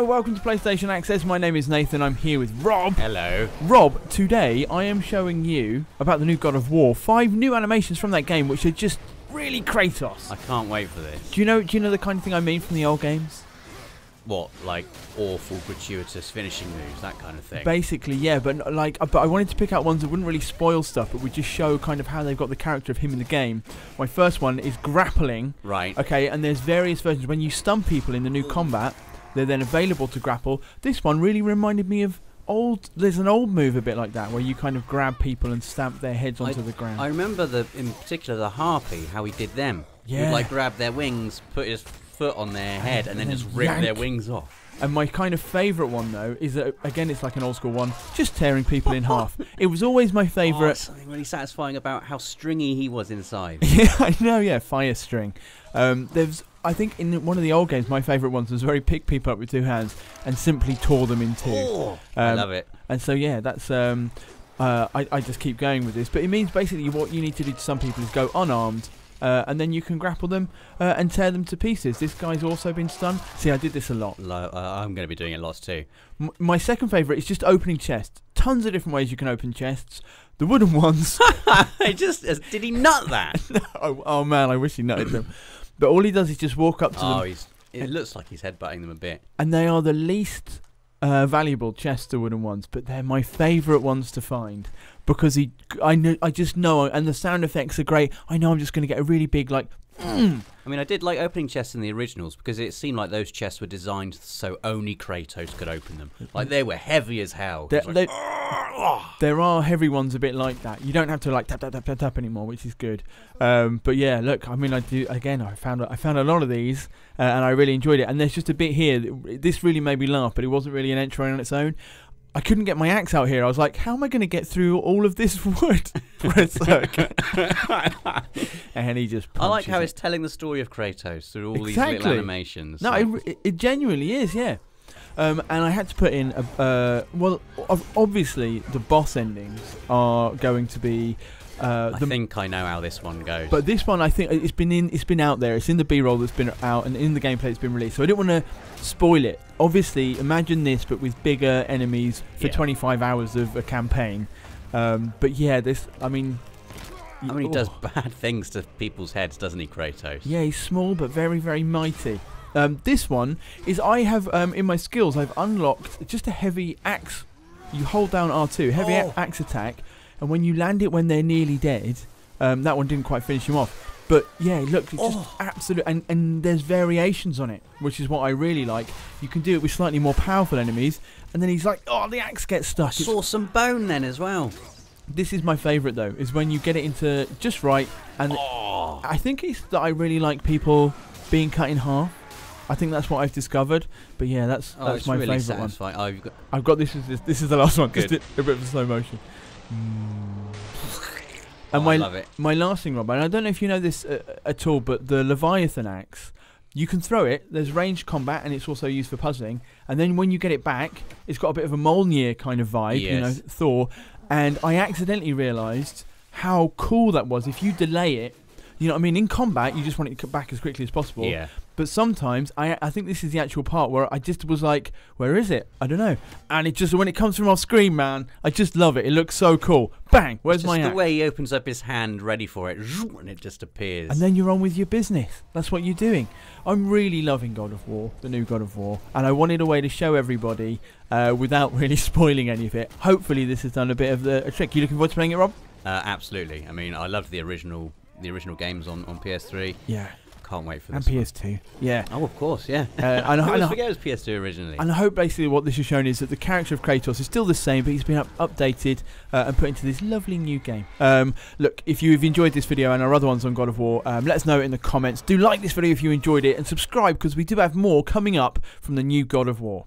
welcome to PlayStation Access. My name is Nathan. I'm here with Rob. Hello. Rob, today I am showing you about the new God of War. 5 new animations from that game, which are just really Kratos. I can't wait for this. Do you know the kind of thing I mean from the old games? What, like awful, gratuitous finishing moves, that kind of thing? Basically, yeah, but I wanted to pick out ones that wouldn't really spoil stuff, but would just show kind of how they've got the character of him in the game. My first one is grappling. Right. Okay, and there's various versions. When you stun people in the new combat, they're then available to grapple. This one really reminded me of there's an old move a bit like that, where you kind of grab people and stamp their heads onto the ground. I remember, in particular, the Harpy, how he did them. Yeah. He'd like grab their wings, put his foot on their head, and then just rip their wings off. And my kind of favourite one, though, is that, again, it's like an old school one, just tearing people in half. It was always my favourite. Oh, something really satisfying about how stringy he was inside. Yeah, I know, yeah, fire string. I think in one of the old games, my favourite ones was where he picked people up with 2 hands and simply tore them in 2. Oh, I love it. And so, yeah, that's... I just keep going with this. But it means basically what you need to do to some people is go unarmed, and then you can grapple them and tear them to pieces. This guy's also been stunned. See, I did this a lot. I'm going to be doing it lots too. My second favourite is just opening chests. Tons of different ways you can open chests. The wooden ones... Did he nut that? oh, man, I wish he nutted them. But all he does is just walk up to them. It looks like he's headbutting them a bit. And they are the least valuable chests, the wooden ones, but they're my favourite ones to find. Because I just know, and the sound effects are great. I know I'm just going to get a really big, like... I mean, I did like opening chests in the originals because it seemed like those chests were designed so only Kratos could open them. Like, they were heavy as hell. There are heavy ones a bit like that. You don't have to like tap tap tap tap tap anymore, which is good. But yeah, look, I mean, I found a lot of these, and I really enjoyed it. And there's just a bit here. This really made me laugh, but it wasn't really an entry on its own. I couldn't get my axe out here. I was like, how am I going to get through all of this wood for a second? And he just punches I like how it. it's telling the story of Kratos through all these little animations. No, it genuinely is, yeah. And I had to put in obviously the boss endings are going to be. I think I know how this one goes. But this one, I think it's been out there. It's in the B-roll that's been out, and in the gameplay it's been released. So I didn't want to spoil it. Obviously, imagine this, but with bigger enemies for 25 hours of a campaign. But yeah, this. I mean, he does bad things to people's heads, doesn't he, Kratos? Yeah, he's small but very, very mighty. This one is I have in my skills I've unlocked just a heavy axe. You hold down R2, heavy axe attack, and when you land it when they're nearly dead, that one didn't quite finish him off. But yeah, look, it's just absolute, and there's variations on it, which is what I really like. You can do it with slightly more powerful enemies, and then he's like, oh, the axe gets stuck. Saw some bone then as well. This is my favourite though, is when you get it into just right, and I think it's that I really like people being cut in half. I think that's what I've discovered. But yeah, that's my really favourite one. Oh, I've got this is the last one. Good. Just a bit of slow motion. And I love it. My last thing, Rob, and I don't know if you know this at all, but the Leviathan axe, you can throw it. There's ranged combat, and it's also used for puzzling. And then when you get it back, it's got a bit of a Mjolnir kind of vibe, yes. You know, Thor. And I accidentally realised how cool that was. If you delay it, you know what I mean? In combat, you just want it to come back as quickly as possible. Yeah. But sometimes, I think this is the actual part where I just was like, where is it? I don't know. And it just, when it comes from off screen, man, I just love it. It looks so cool. Bang! Where's my axe? The way he opens up his hand ready for it, and it just appears. And then you're on with your business. That's what you're doing. I'm really loving God of War, the new God of War. And I wanted a way to show everybody without really spoiling any of it. Hopefully this has done a bit of a trick. You looking forward to playing it, Rob? Absolutely. I mean, I loved the original games on PS3. Yeah. Can't wait for this. And PS2. Yeah. Oh, of course, yeah. I forget it was PS2 originally. And I hope basically what this has shown is that the character of Kratos is still the same, but he's been updated and put into this lovely new game. Look, if you've enjoyed this video and our other ones on God of War, let us know in the comments. Do like this video if you enjoyed it, and subscribe because we do have more coming up from the new God of War.